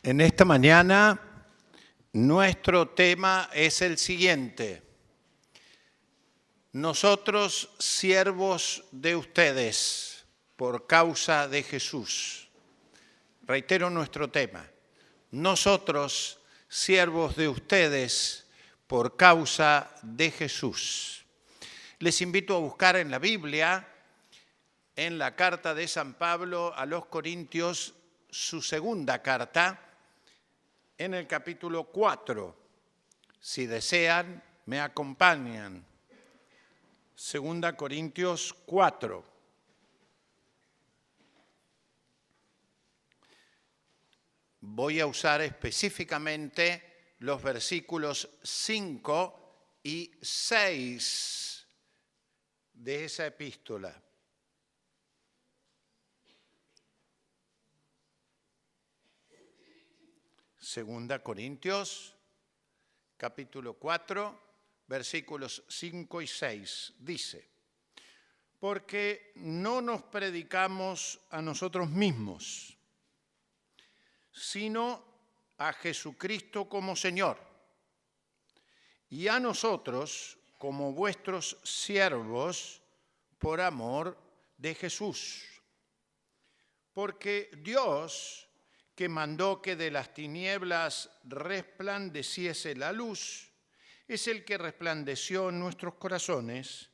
En esta mañana nuestro tema es el siguiente. Nosotros, siervos de ustedes, por causa de Jesús. Reitero nuestro tema. Nosotros, siervos de ustedes, por causa de Jesús. Les invito a buscar en la Biblia, en la carta de San Pablo a los Corintios, su segunda carta, en el capítulo 4. Si desean, me acompañan. 2 Corintios 4. Voy a usar específicamente los versículos 5 y 6 de esa epístola. Segunda Corintios, capítulo 4, versículos 5 y 6, dice: porque no nos predicamos a nosotros mismos, sino a Jesucristo como Señor, y a nosotros como vuestros siervos por amor de Jesús. Porque Dios, que mandó que de las tinieblas resplandeciese la luz, es el que resplandeció en nuestros corazones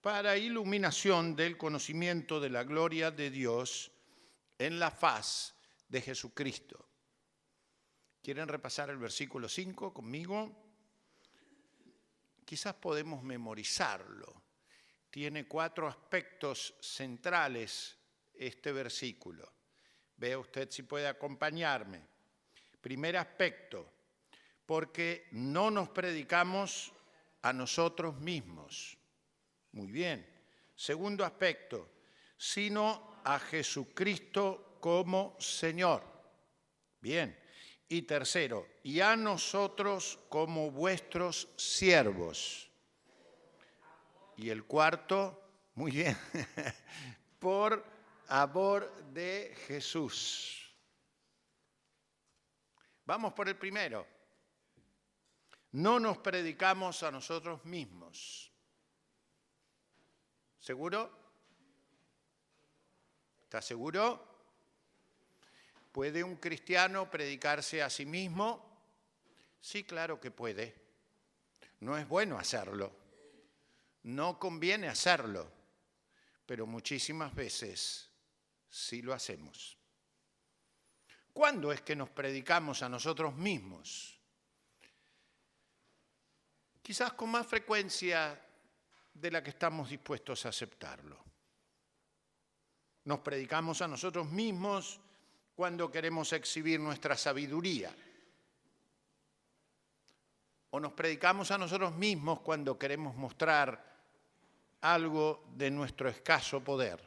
para iluminación del conocimiento de la gloria de Dios en la faz de Jesucristo. ¿Quieren repasar el versículo 5 conmigo? Quizás podemos memorizarlo. Tiene 4 aspectos centrales este versículo. Vea usted si puede acompañarme. Primer aspecto, porque no nos predicamos a nosotros mismos. Muy bien. Segundo aspecto, sino a Jesucristo como Señor. Bien. Y tercero, y a nosotros como vuestros siervos. Y el cuarto, muy bien, por amor de Jesús. Vamos por el primero. No nos predicamos a nosotros mismos. ¿Seguro? ¿Está seguro? ¿Puede un cristiano predicarse a sí mismo? Sí, claro que puede. No es bueno hacerlo. No conviene hacerlo. Pero muchísimas veces sí lo hacemos. ¿Cuándo es que nos predicamos a nosotros mismos? Quizás con más frecuencia de la que estamos dispuestos a aceptarlo. Nos predicamos a nosotros mismos cuando queremos exhibir nuestra sabiduría. O nos predicamos a nosotros mismos cuando queremos mostrar algo de nuestro escaso poder.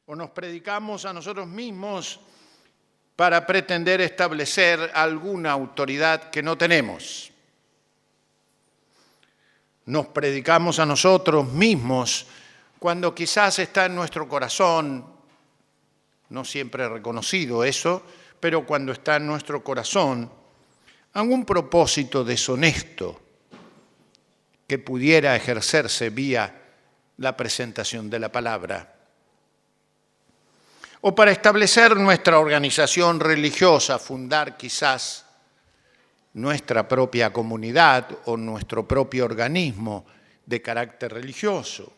O nos predicamos a nosotros mismos para pretender establecer alguna autoridad que no tenemos. Nos predicamos a nosotros mismos cuando quizás está en nuestro corazón, no siempre reconocido eso, pero cuando está en nuestro corazón, algún propósito deshonesto que pudiera ejercerse vía la presentación de la palabra. O para establecer nuestra organización religiosa, fundar quizás nuestra propia comunidad o nuestro propio organismo de carácter religioso.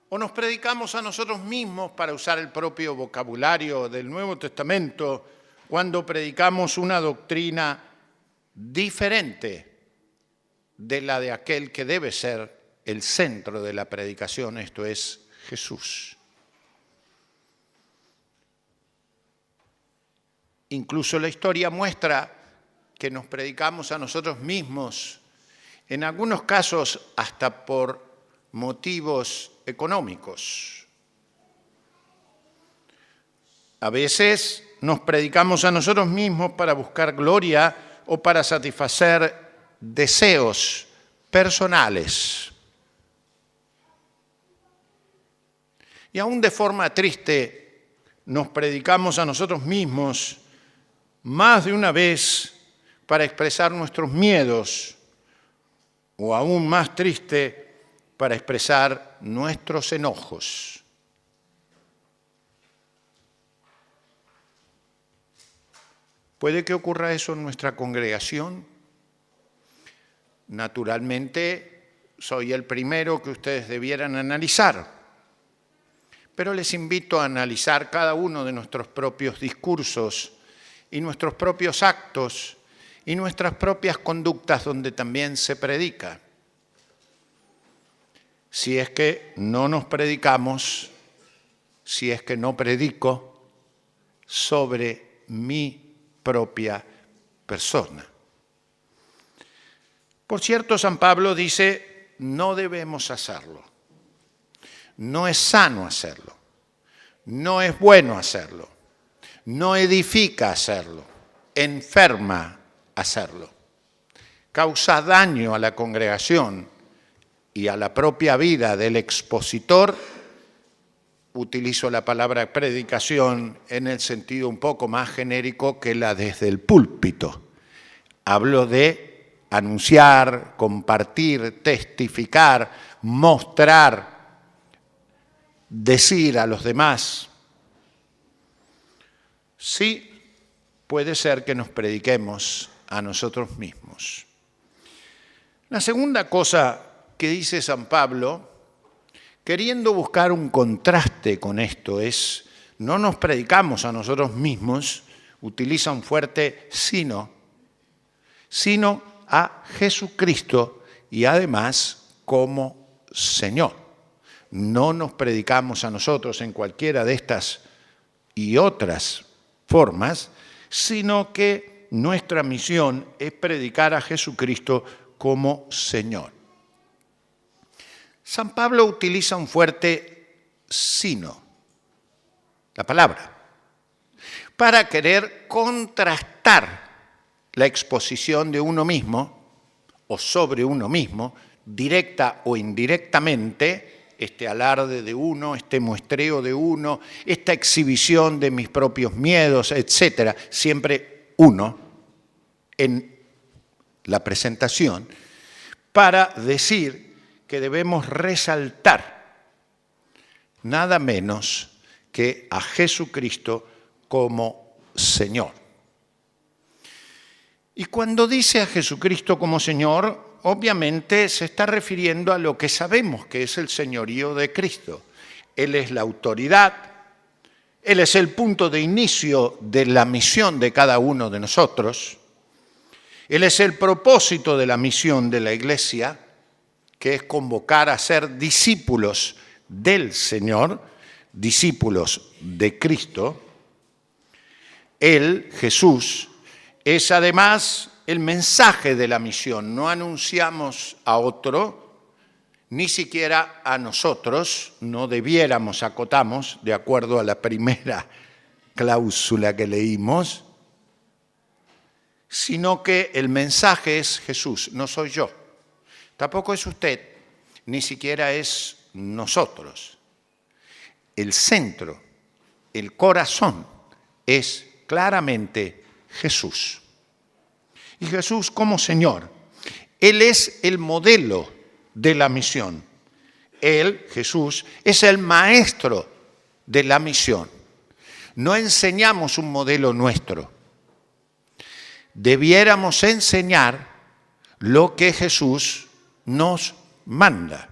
O nos predicamos a nosotros mismos para usar el propio vocabulario del Nuevo Testamento cuando predicamos una doctrina diferente de la de aquel que debe ser el centro de la predicación, esto es Jesús. Incluso la historia muestra que nos predicamos a nosotros mismos, en algunos casos hasta por motivos económicos. A veces nos predicamos a nosotros mismos para buscar gloria o para satisfacer deseos personales. Y aún de forma triste, nos predicamos a nosotros mismos más de una vez para expresar nuestros miedos o aún más triste, para expresar nuestros enojos. ¿Puede que ocurra eso en nuestra congregación? Naturalmente, soy el primero que ustedes debieran analizar, pero les invito a analizar cada uno de nuestros propios discursos y nuestros propios actos y nuestras propias conductas donde también se predica. Si es que no nos predicamos, si es que no predico sobre mi propia persona. Por cierto, San Pablo dice, no debemos hacerlo. No es sano hacerlo. No es bueno hacerlo. No edifica hacerlo. Enferma hacerlo. Causa daño a la congregación y a la propia vida del expositor. Utilizo la palabra predicación en el sentido un poco más genérico que la desde el púlpito. Hablo de anunciar, compartir, testificar, mostrar, decir a los demás. Sí, puede ser que nos prediquemos a nosotros mismos. La segunda cosa que dice San Pablo, queriendo buscar un contraste con esto, es no nos predicamos a nosotros mismos, utiliza un fuerte sino a Jesucristo y además como Señor. No nos predicamos a nosotros en cualquiera de estas y otras formas, sino que nuestra misión es predicar a Jesucristo como Señor. San Pablo utiliza un fuerte sino, la palabra, para querer contrastar la exposición de uno mismo o sobre uno mismo, directa o indirectamente, este alarde de uno, este muestreo de uno, esta exhibición de mis propios miedos, etcétera, siempre uno en la presentación, para decir que debemos resaltar nada menos que a Jesucristo como Señor. Y cuando dice a Jesucristo como Señor, obviamente se está refiriendo a lo que sabemos que es el señorío de Cristo. Él es la autoridad, Él es el punto de inicio de la misión de cada uno de nosotros. Él es el propósito de la misión de la Iglesia, que es convocar a ser discípulos del Señor, discípulos de Cristo. Él, Jesús, es además el mensaje de la misión. No anunciamos a otro, ni siquiera a nosotros, no debiéramos, acotamos, de acuerdo a la primera cláusula que leímos, sino que el mensaje es Jesús, no soy yo. Tampoco es usted, ni siquiera es nosotros. El centro, el corazón es claramente Jesús. Y Jesús como Señor, Él es el modelo de la misión. Él, Jesús, es el maestro de la misión. No enseñamos un modelo nuestro. Debiéramos enseñar lo que Jesús nos manda.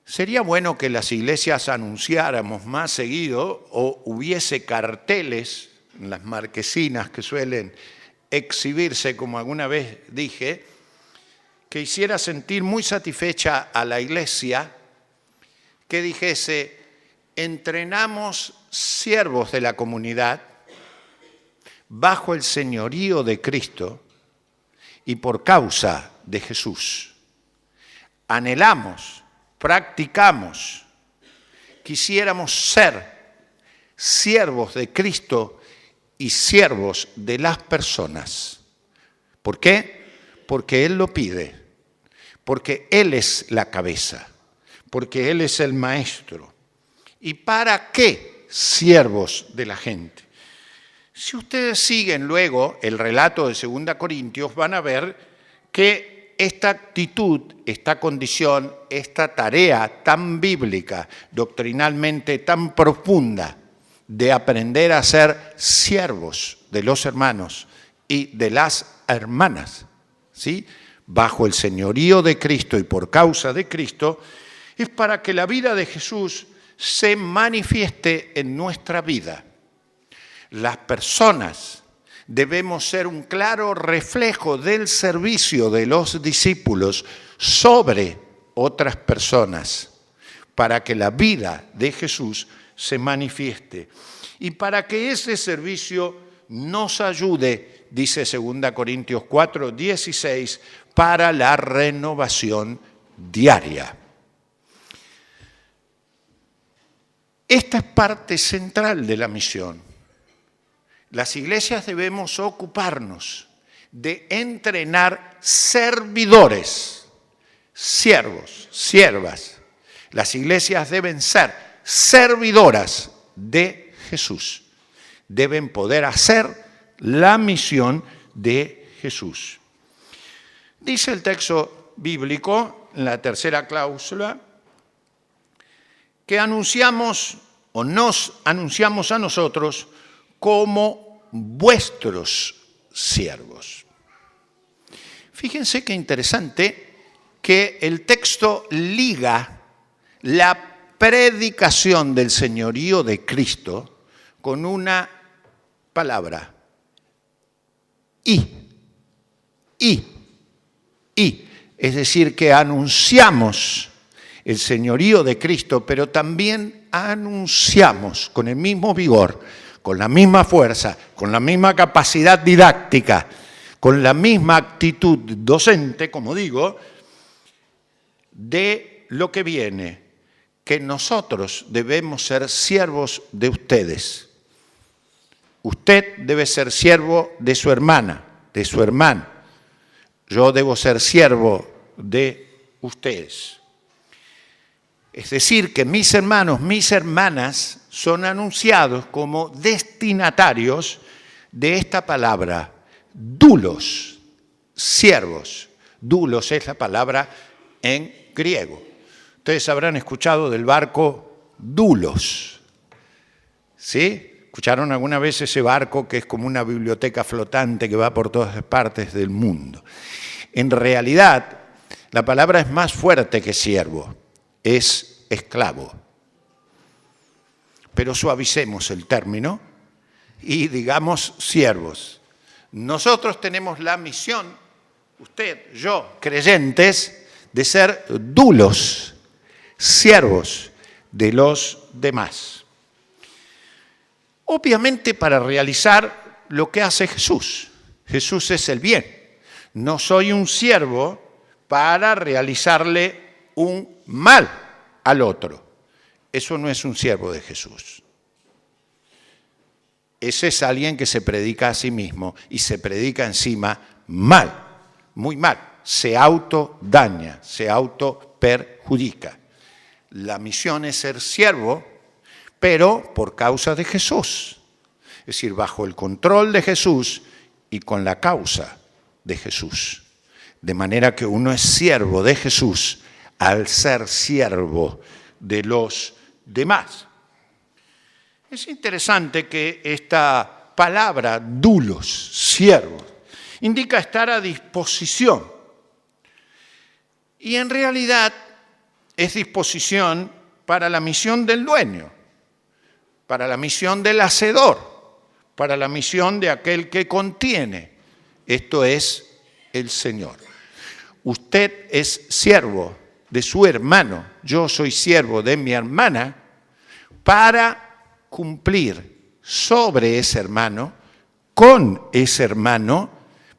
Sería bueno que las iglesias anunciáramos más seguido o hubiese carteles en las marquesinas que suelen exhibirse, como alguna vez dije, que hiciera sentir muy satisfecha a la iglesia, que dijese, entrenamos siervos de la comunidad bajo el señorío de Cristo y por causa de Jesús. Anhelamos, practicamos, quisiéramos ser siervos de Cristo y siervos de las personas. ¿Por qué? Porque Él lo pide, porque Él es la cabeza, porque Él es el maestro. ¿Y para qué siervos de la gente. Si ustedes siguen luego el relato de 2 Corintios, van a ver que esta actitud, esta condición, esta tarea tan bíblica, doctrinalmente tan profunda, de aprender a ser siervos de los hermanos y de las hermanas, ¿sí?, bajo el señorío de Cristo y por causa de Cristo, es para que la vida de Jesús se manifieste en nuestra vida. Las personas debemos ser un claro reflejo del servicio de los discípulos sobre otras personas, para que la vida de Jesús se manifieste y para que ese servicio nos ayude, dice 2 Corintios 4:16, para la renovación diaria. Esta es parte central de la misión. Las iglesias debemos ocuparnos de entrenar servidores, siervos, siervas. Las iglesias deben ser servidoras de Jesús. Deben poder hacer la misión de Jesús. Dice el texto bíblico, en la tercera cláusula, que anunciamos o nos anunciamos a nosotros como vuestros siervos. Fíjense qué interesante que el texto liga la predicación del señorío de Cristo con una palabra, es decir, que anunciamos el señorío de Cristo, pero también anunciamos con el mismo vigor, con la misma fuerza, con la misma capacidad didáctica, con la misma actitud docente, como digo, de lo que viene, que nosotros debemos ser siervos de ustedes. Usted debe ser siervo de su hermana, de su hermano. Yo debo ser siervo de ustedes. Es decir, que mis hermanos, mis hermanas son anunciados como destinatarios de esta palabra, doulos, siervos. Doulos es la palabra en griego. Ustedes habrán escuchado del barco Doulos, ¿sí? ¿Escucharon alguna vez ese barco que es como una biblioteca flotante que va por todas partes del mundo? En realidad, la palabra es más fuerte que siervo, es esclavo. Pero suavicemos el término y digamos siervos. Nosotros tenemos la misión, usted, yo, creyentes, de ser doulos, siervos de los demás. Obviamente para realizar lo que hace Jesús. Jesús es el bien. No soy un siervo para realizarle un mal al otro. Eso no es un siervo de Jesús. Ese es alguien que se predica a sí mismo y se predica encima mal, muy mal. Se autodaña, se autoperjudica. La misión es ser siervo, pero por causa de Jesús. Es decir, bajo el control de Jesús y con la causa de Jesús. De manera que uno es siervo de Jesús al ser siervo de los demás. Es interesante que esta palabra, doulos, siervos, indica estar a disposición. Y en realidad es disposición para la misión del dueño, para la misión del hacedor, para la misión de aquel que contiene. Esto es el Señor. Usted es siervo de su hermano, yo soy siervo de mi hermana, para cumplir sobre ese hermano, con ese hermano,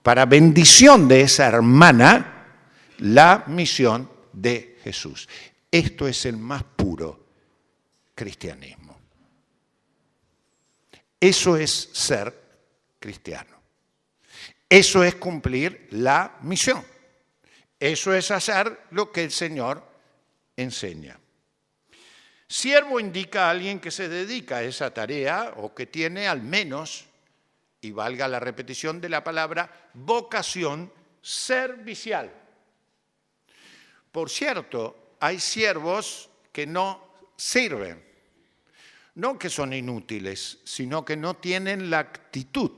para bendición de esa hermana, la misión de Jesús. Esto es el más puro cristianismo. Eso es ser cristiano. Eso es cumplir la misión. Eso es hacer lo que el Señor enseña. Siervo indica a alguien que se dedica a esa tarea o que tiene al menos, y valga la repetición de la palabra, vocación servicial. Por cierto, hay siervos que no sirven, no que son inútiles, sino que no tienen la actitud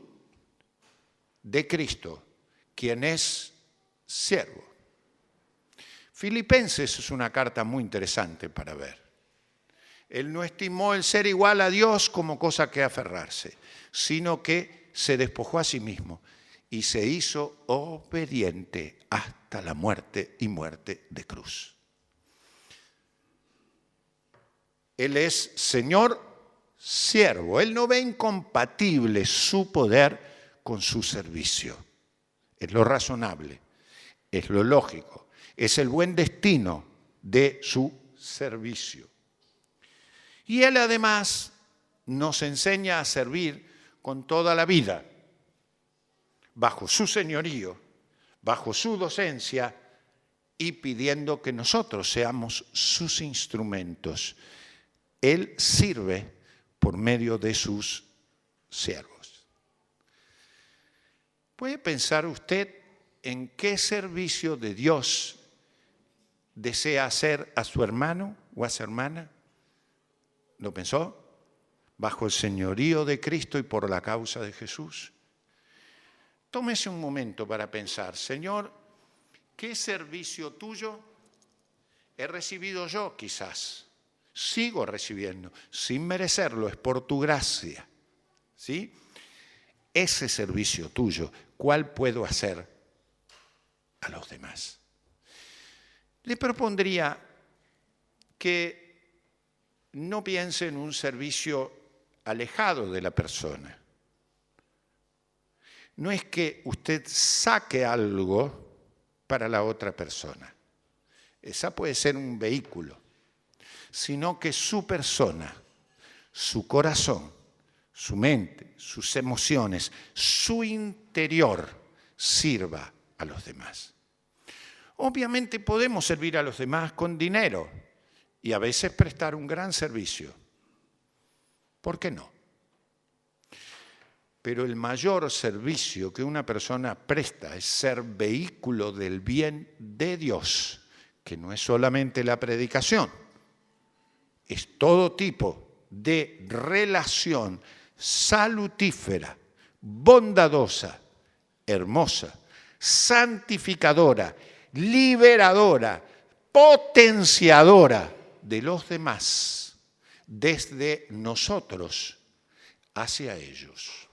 de Cristo, quien es siervo. Filipenses es una carta muy interesante para ver. Él no estimó el ser igual a Dios como cosa que aferrarse, sino que se despojó a sí mismo y se hizo obediente hasta la muerte y muerte de cruz. Él es Señor siervo. Él no ve incompatible su poder con su servicio. Es lo razonable, es lo lógico, es el buen destino de su servicio. Y Él además nos enseña a servir con toda la vida, bajo su señorío, bajo su docencia y pidiendo que nosotros seamos sus instrumentos. Él sirve por medio de sus siervos. ¿Puede pensar usted en qué servicio de Dios desea hacer a su hermano o a su hermana? ¿Lo pensó? Bajo el señorío de Cristo y por la causa de Jesús. Tómese un momento para pensar, Señor, ¿qué servicio tuyo he recibido yo quizás? Sigo recibiendo, sin merecerlo, es por tu gracia. ¿Sí? Ese servicio tuyo, ¿cuál puedo hacer a los demás? Le propondría que no piense en un servicio alejado de la persona. No es que usted saque algo para la otra persona. Esa puede ser un vehículo, sino que su persona, su corazón, su mente, sus emociones, su interior sirva a los demás. Obviamente podemos servir a los demás con dinero y a veces prestar un gran servicio. ¿Por qué no? Pero el mayor servicio que una persona presta es ser vehículo del bien de Dios, que no es solamente la predicación, es todo tipo de relación salutífera, bondadosa, hermosa, santificadora, liberadora, potenciadora de los demás, desde nosotros hacia ellos.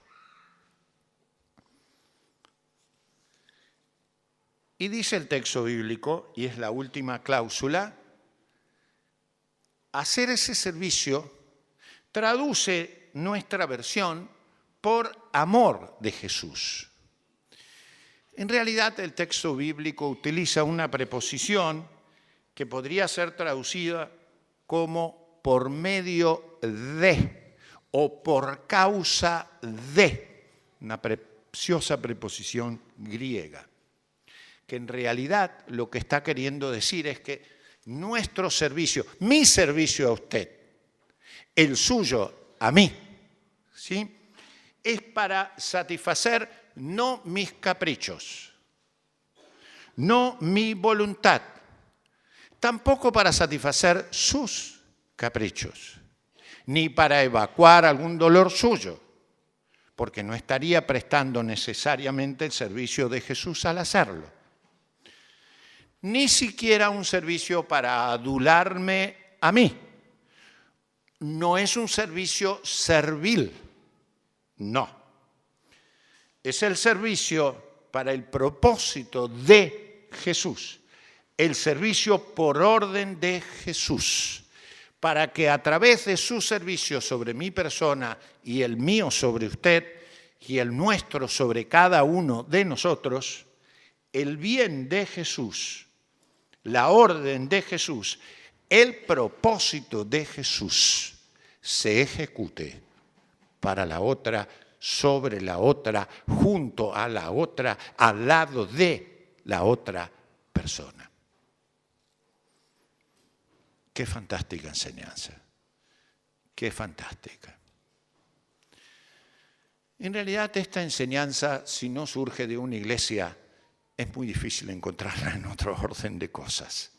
Y dice el texto bíblico, y es la última cláusula, hacer ese servicio traduce nuestra versión por amor de Jesús. En realidad el texto bíblico utiliza una preposición que podría ser traducida como por medio de o por causa de, una preciosa preposición griega, que en realidad lo que está queriendo decir es que nuestro servicio, mi servicio a usted, el suyo a mí, ¿sí?, es para satisfacer no mis caprichos, no mi voluntad, tampoco para satisfacer sus caprichos, ni para evacuar algún dolor suyo, porque no estaría prestando necesariamente el servicio de Jesús al hacerlo. Ni siquiera un servicio para adularme a mí. No es un servicio servil, no. Es el servicio para el propósito de Jesús, el servicio por orden de Jesús, para que a través de su servicio sobre mi persona y el mío sobre usted y el nuestro sobre cada uno de nosotros, el bien de Jesús, la orden de Jesús, el propósito de Jesús se ejecute para la otra, sobre la otra, junto a la otra, al lado de la otra persona. Qué fantástica enseñanza. que es fantástica. En realidad esta enseñanza, si no surge de una iglesia, es muy difícil encontrarla en otro orden de cosas.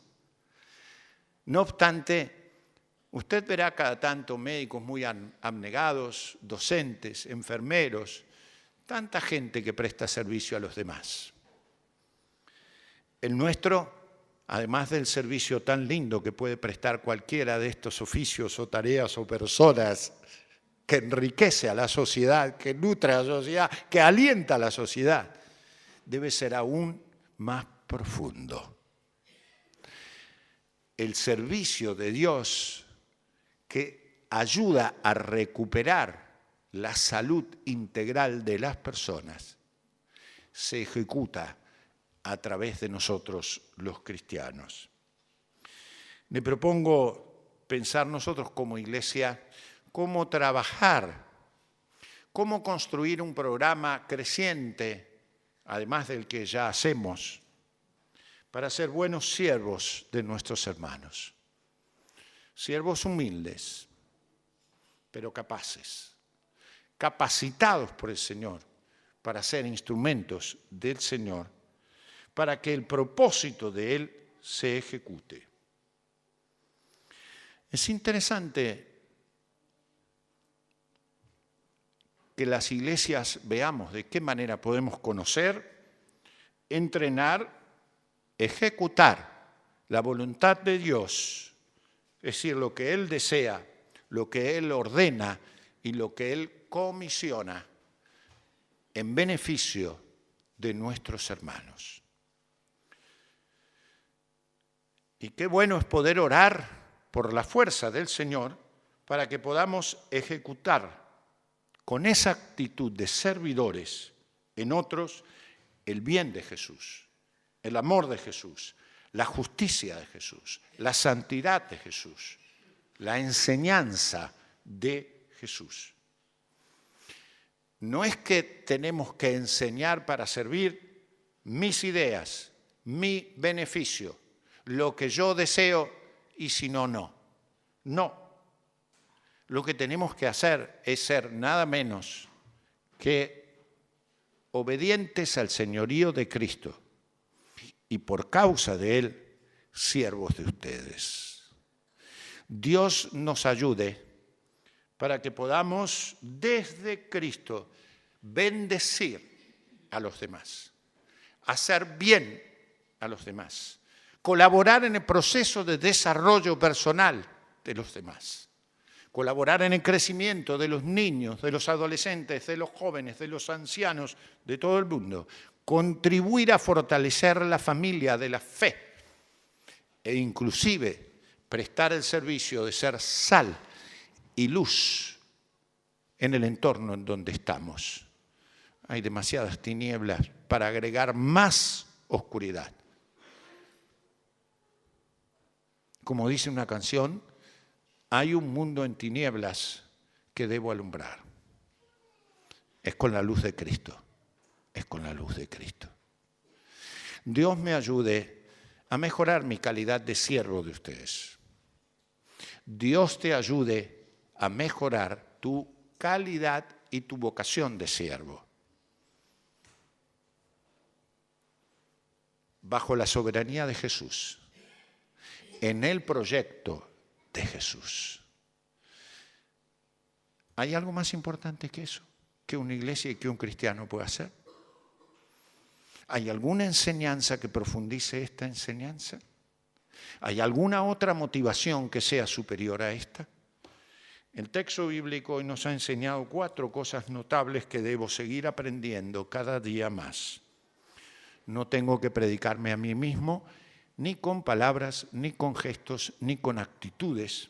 No obstante, usted verá cada tanto médicos muy abnegados, docentes, enfermeros, tanta gente que presta servicio a los demás. El nuestro, además del servicio tan lindo que puede prestar cualquiera de estos oficios o tareas o personas, que enriquece a la sociedad, que nutre a la sociedad, que alienta a la sociedad, debe ser aún más profundo. El servicio de Dios que ayuda a recuperar la salud integral de las personas se ejecuta a través de nosotros los cristianos. Le propongo pensar nosotros como iglesia cómo trabajar, cómo construir un programa creciente, además del que ya hacemos, para ser buenos siervos de nuestros hermanos. Siervos humildes, pero capaces, capacitados por el Señor para ser instrumentos del Señor, para que el propósito de Él se ejecute. Es interesante que las iglesias veamos de qué manera podemos conocer, entrenar, ejecutar la voluntad de Dios, es decir, lo que Él desea, lo que Él ordena y lo que Él comisiona en beneficio de nuestros hermanos. Y qué bueno es poder orar por la fuerza del Señor para que podamos ejecutar con esa actitud de servidores en otros el bien de Jesús, el amor de Jesús, la justicia de Jesús, la santidad de Jesús, la enseñanza de Jesús. No es que tenemos que enseñar para servir mis ideas, mi beneficio, lo que yo deseo y si no, no. No. Lo que tenemos que hacer es ser nada menos que obedientes al señorío de Cristo y por causa de Él, siervos de ustedes. Dios nos ayude para que podamos desde Cristo bendecir a los demás, hacer bien a los demás, colaborar en el proceso de desarrollo personal de los demás, colaborar en el crecimiento de los niños, de los adolescentes, de los jóvenes, de los ancianos, de todo el mundo, contribuir a fortalecer la familia de la fe e inclusive prestar el servicio de ser sal y luz en el entorno en donde estamos. Hay demasiadas tinieblas para agregar más oscuridad. Como dice una canción, hay un mundo en tinieblas que debo alumbrar. Es con la luz de Cristo. Es con la luz de Cristo. Dios me ayude a mejorar mi calidad de siervo de ustedes. Dios te ayude a mejorar tu calidad y tu vocación de siervo. Bajo la soberanía de Jesús, en el proyecto de Jesús. ¿Hay algo más importante que eso? Que una iglesia y que un cristiano pueda hacer. ¿Hay alguna enseñanza que profundice esta enseñanza? ¿Hay alguna otra motivación que sea superior a esta? El texto bíblico hoy nos ha enseñado 4 cosas notables que debo seguir aprendiendo cada día más. No tengo que predicarme a mí mismo, ni con palabras, ni con gestos, ni con actitudes,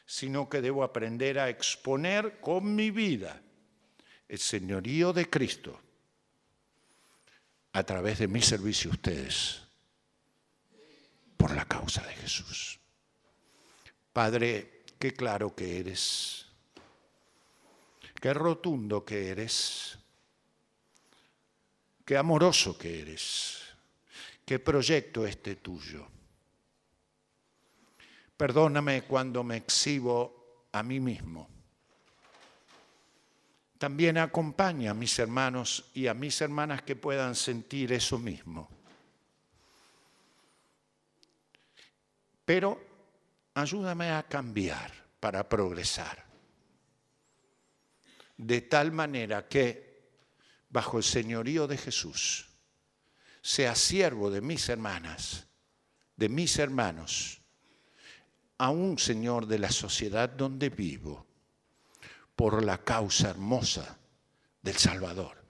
sino que debo aprender a exponer con mi vida el señorío de Cristo a través de mi servicio a ustedes por la causa de Jesús. Padre, qué claro que eres, qué rotundo que eres, qué amoroso que eres. ¿Qué proyecto tuyo? Perdóname cuando me exhibo a mí mismo. También acompaña a mis hermanos y a mis hermanas que puedan sentir eso mismo. Pero ayúdame a cambiar para progresar. De tal manera que, bajo el señorío de Jesús, sea siervo de mis hermanas, de mis hermanos, aún, Señor, de la sociedad donde vivo, por la causa hermosa del Salvador,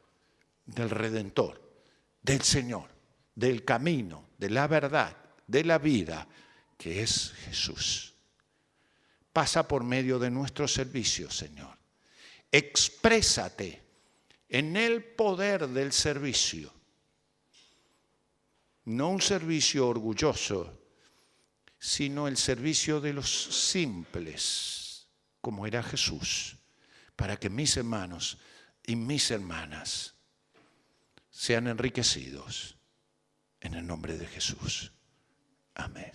del Redentor, del Señor, del camino, de la verdad, de la vida, que es Jesús. Pasa por medio de nuestro servicio, Señor. Exprésate en el poder del servicio. No un servicio orgulloso, sino el servicio de los simples, como era Jesús, para que mis hermanos y mis hermanas sean enriquecidos en el nombre de Jesús. Amén.